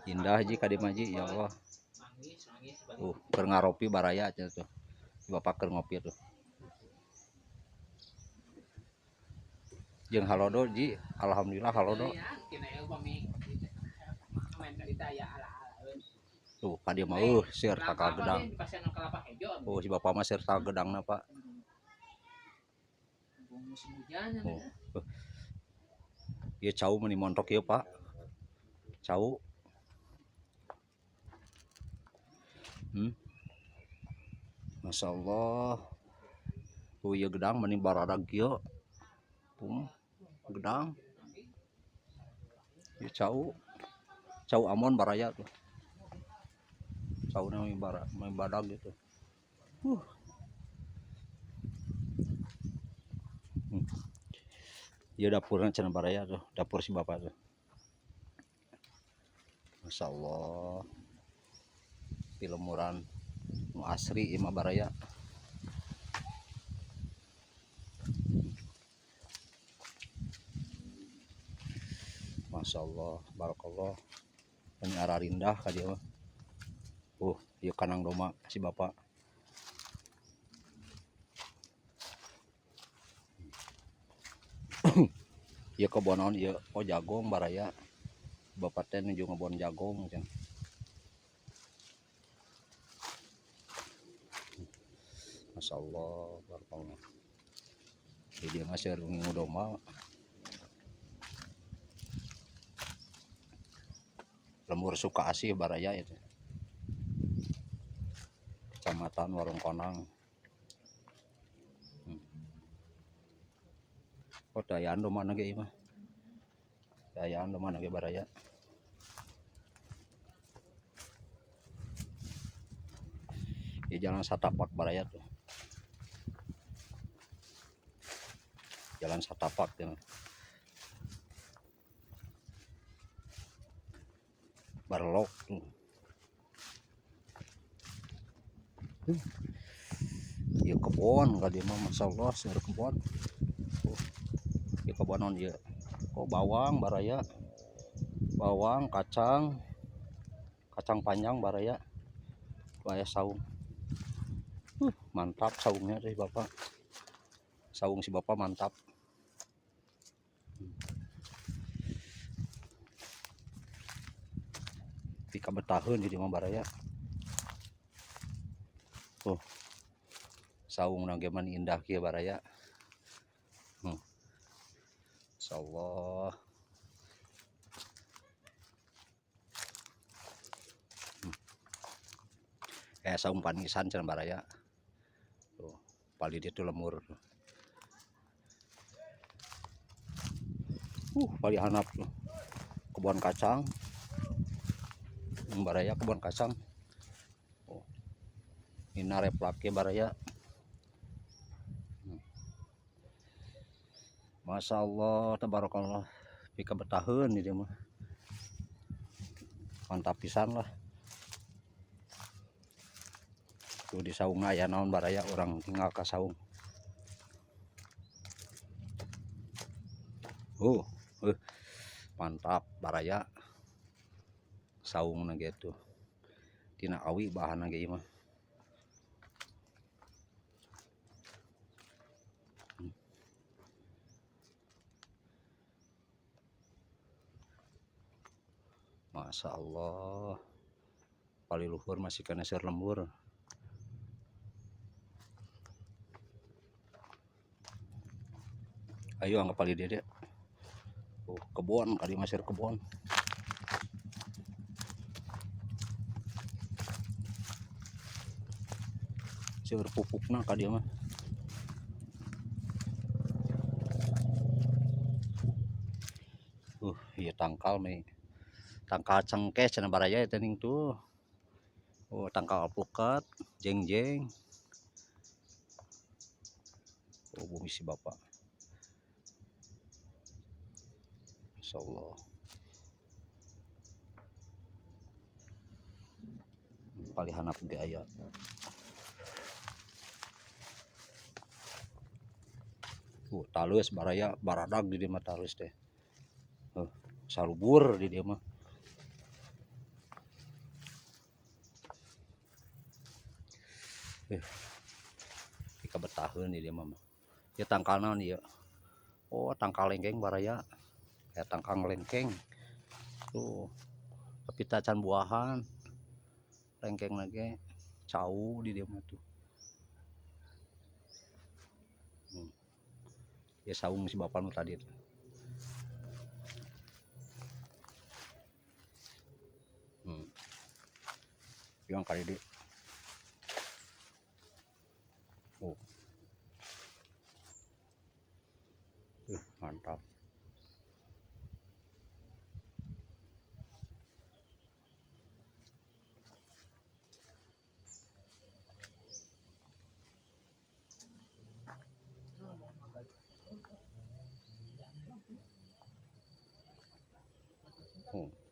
Indah ji kadi maji ya Allah. Keur ngaropi baraya cenah tuh. Bapak keur ngopi tuh. Jeung halodo ji, alhamdulillah halodo. Tuh kadi mah seur taka gedang. Si bapak mah seur taka gedangna, Pak. Ieu cau meni montok ieu, Pak. Cau. Masya Allah. Ieu gedang meni baradag ieu. Gedang. Ieu cau amon baraya tuh. Cauna meni badag gitu. Ieu dapurna cenah baraya tuh, dapur si bapak tuh. Masya Allah. Pilemuran nu asri ieu mah baraya. Masya Allah, barakallah. Ini ararindah ka dieu mah. Ieu kanang doma si bapak. Ieu kebonon ieu jagong baraya. Bapak teh nuju ngebon jagong cenah. Masya Allah, barakallah. Dia mah seur ngingu doma. Lemur suka asih baraya itu. Kecamatan Warung Konang. Dayaan domana ge ieu mah. Dayaan domana ge baraya. Di jalan Satapak baraya tuh. Jalan Satapak ya. Barlok tuh. Ieu kebon ka dieu mah masyaallah seur kebon. Ieu kebonon ieu. Bawang baraya. Bawang, kacang panjang baraya. Aya saung. Mantap saungnya deh bapak. Saung si bapak mantap. Pika betaheun di mah baraya. Saung na ge man indah kieu baraya. Insyaallah. Saung panisan cenah baraya. Tuh, pali dia tuh lemur. Pali hanap tuh. Kebun kacang. Baraya kebun kacang. Ini replake baraya. Masya Allah, tabarakallah. Pika betaheun di dieu mah. Mantap pisan lah. Tuh di saungna aya naon baraya, orang tinggal ka saung. Mantap baraya. Saung na gitu. Tina awi bahan ge ieu mah. Masya Allah. Pali luhur masih kena seur lembur. Ayo anggap pali dede. Kebon kali masih kebon. Seur pupukna ka dieu mah. Ieu tangkal me. Tangkal cengkeh cenah baraya eta ning tuh. Tangkal alpukat, jeng-jeng. Bumi si bapak. Insyaallah. Pali hanap ge aya. Talus baraya baradag di dieu mah talus teh. Salubur di dieu mah. Jika bertahan di dia mama. Ya tangkalan dia. Oh tangkal lengkeng baraya. Ya tangkal lengkeng. Tuh. Tapi tacan buahan. Lengkeng lagi. Cau di dia mah tuh. Ya saung si bapak nu tadi. Yang kali di. Oh. Mantap. Oh.